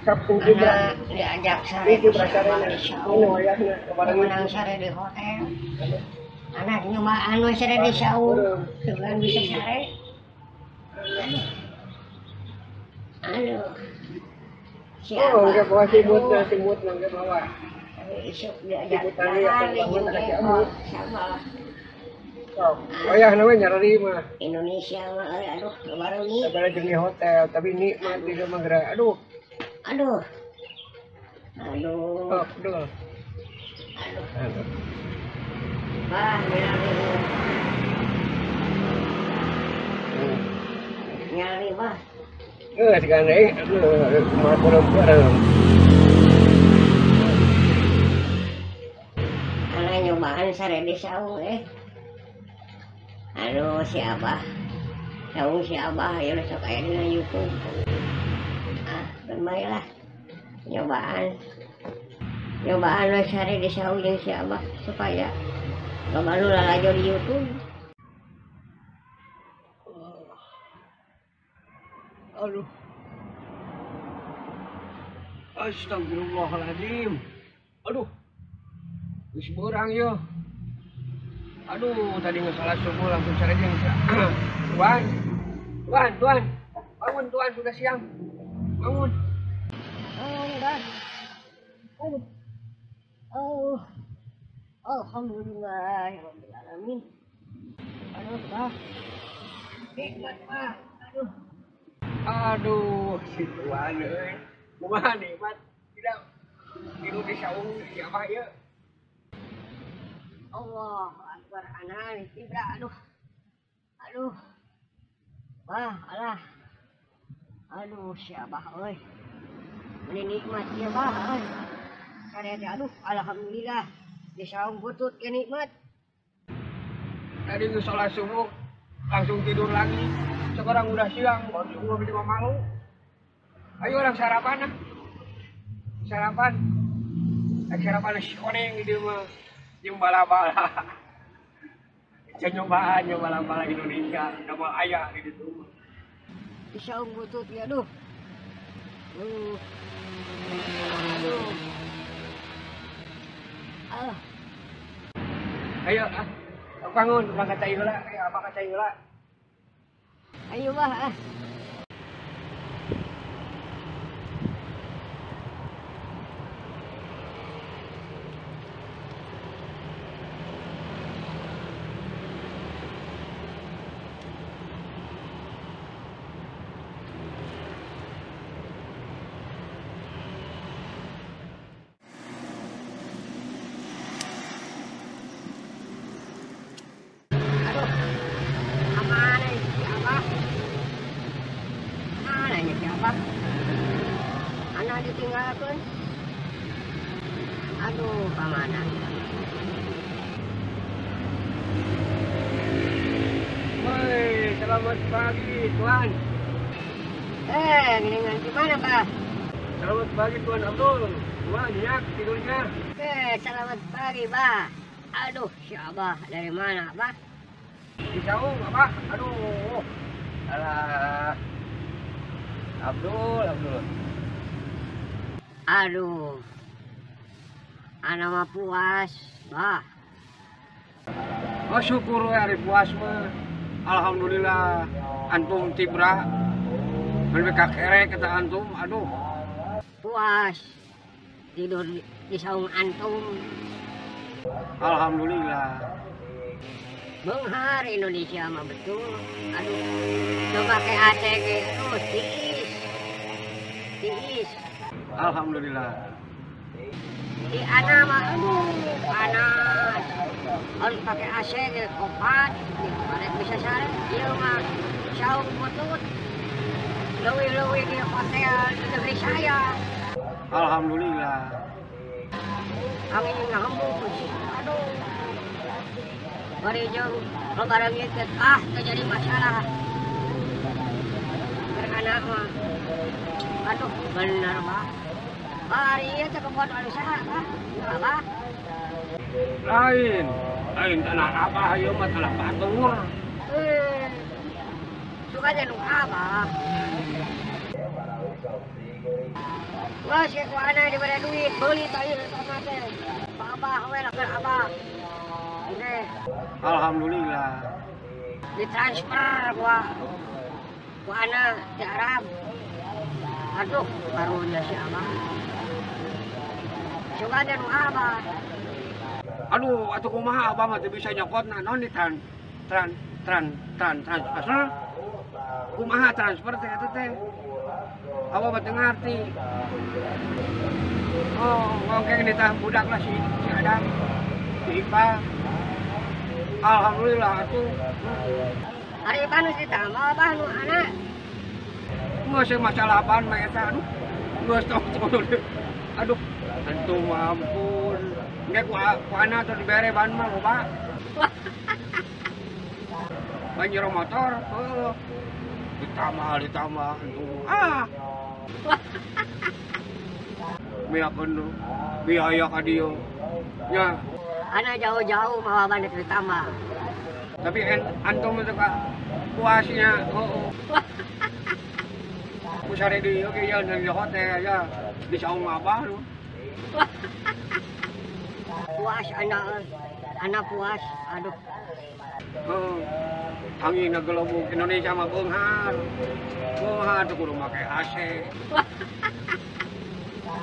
Kapung Kibra. Diajak sare di Saung. Menang sare di hotel. Anak nyobaan we sare di Saung. Dengan bisa sare. Aduh. Oh, enggak bawa simut enggak bawa. Isuk diajak hari jeung sama. Oh ya namanya nyari mah. Indonesia mah aduh baru nih. Ada jeung di hotel tapi nikmat di rumah gerak. Aduh. Aduh. Oh, aduh. Bah, nyari bah. Sekarang ini aduh mah perempuan. Ana nyobaan sare di Saung Aduh si Abah. Saung si Abah ayo sok aya dina YouTube. Bermainlah. Nyobaan we sare di Saung jeung si Abah supaya loba nu lalajo di YouTube. Aduh. Astagfirullahaladzim. Aduh. Wis beurang yo. Aduh, tadi nggak salah subuh langsung cari yang Tuan. Bangun Tuan, sudah siang. Bangun. Dan. Alhamdulillah ya rabbil alamin. Aduh, Pak. Nikmat, Pak. Aduh, si Tuan euy. Kumaha nikmat? Tidak tidur di Saung siapa ya? Allah Akbar anak Kibra aduh wah alah aduh siapa euy ini nikmat ya bah karena aduh alhamdulillah di Saung butut ke nikmat tadi nge sholat subuh langsung tidur lagi sekarang udah siang baru subuh bisa malu ayo orang sarapan sarapan nasi kuning gitu mah jeung bala-bala nyobaan bala-bala Indonesia nama ayah di situ di Saung butut ya aduh ayo bangun bangka cai heula bangka cai heula ayo bah anak ditinggalkan aduh pamanan woi selamat pagi Tuan gini gimana Pak selamat pagi Tuan Abdul Tuan nyak tidurnya selamat pagi Pak aduh si Abah dari mana Pak di Saung Abah aduh alah Abdul aduh anak mah puas bah oh syukur hari puas mah alhamdulillah antum tibra mereka kere kata antum aduh puas tidur di Saung antum alhamdulillah benghar Indonesia mah betul aduh coba kayak ATG terus tiis alhamdulillah di anak mah aduh panas harus pakai AC gitu kopat paling bisa sare iya mah Saung butut lewi di hotel di negeri saya alhamdulillah angin ngambus aduh bari jeung lebaran ieu terjadi masalah anak mah aduh bener Pak hari ieu teh kebuat anu saha Pak apa lain tanah apa ayo mah tanah batur suka jeung apa Wah, si kuana diberi duit, beli tadi sama teh. Pak Abah, we lakukan Abah. Oke, Alhamdulillah. ditransfer kuana di Arab. Aduh, barunya si Abah. Coba dan Abah. Aduh, atuh kumaha Abah mah teu bisa nyokotna naon di transfer. Kumaha transfer teh eta teh? Abah mah teu ngarti. Oh, ngongkeng di tah budak lah si Adam, si Iqbal. Alhamdulillah atuh. Hari panus ditambah Abah nu anak. Geus masalah apaan mah eta aduh. Geus tong. Aduh, antum ampun. Nggak ku anak tuh dibere ban mah loba. Banjir motor, ditambah antum. Miakeun biaya ka dieu. Nya, Anak jauh-jauh mau bandit ditambah. tapi antum itu ka puasnya, ku sare di oke ya di hotel ya di saung Abah lu. Puas anak puas. Aduh. Angin gelembung Indonesia mah beunghar. Beunghar tuh kudu make AC.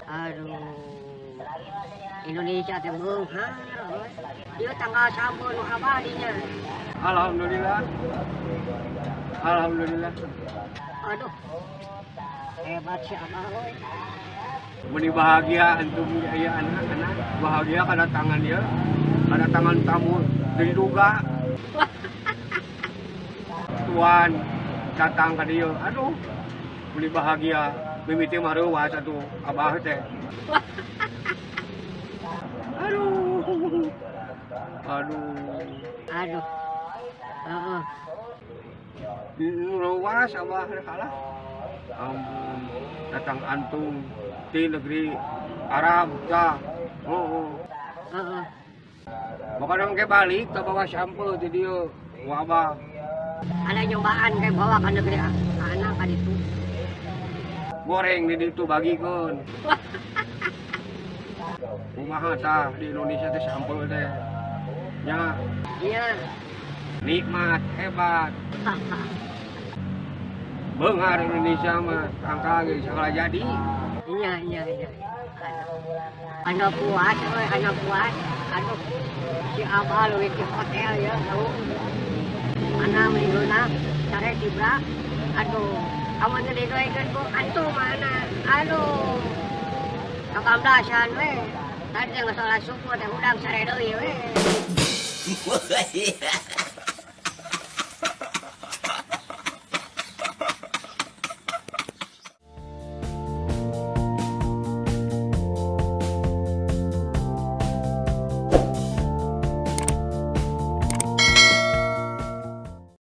Aduh. Indonesia teh beunghar. Dia tanggal 1 nu Abah dinya. Alhamdulillah. Alhamdulillah. Aduh. Hebat si Abah we. Meni bahagia antum aya anak-anak bahagia kedatangan dia. Kedatangan tamu diduga. Tuan datang ke dia. Aduh. Meni bahagia mimiti mah reuwas atuh Abah teh. Aduh. Aduh. Heeh. Reuwas Abah kalah. Ampun, datang antum di negeri Arab tah. Heeh. Makanya ke balik ke bawa sampel di dieu ku Abah. Ada nyobaan kayak bawa ke negeri anak kan itu. Goreng di ditu bagikeun. Kumaha tah di Indonesia teh sampel teh. Nya Iya. nikmat hebat. Beunghar Indonesia mah angka ge sakala jadi. Iya. Anak puas, we, anak puas. Aduh. Si Abah lu di hotel ya, tahu. Anak meninggalna sare tibra. Aduh. Amun teu didoaikeun ku antum mana? Aduh. Kakablasan we. Tadi geus salat subuh teh udang sare deui we.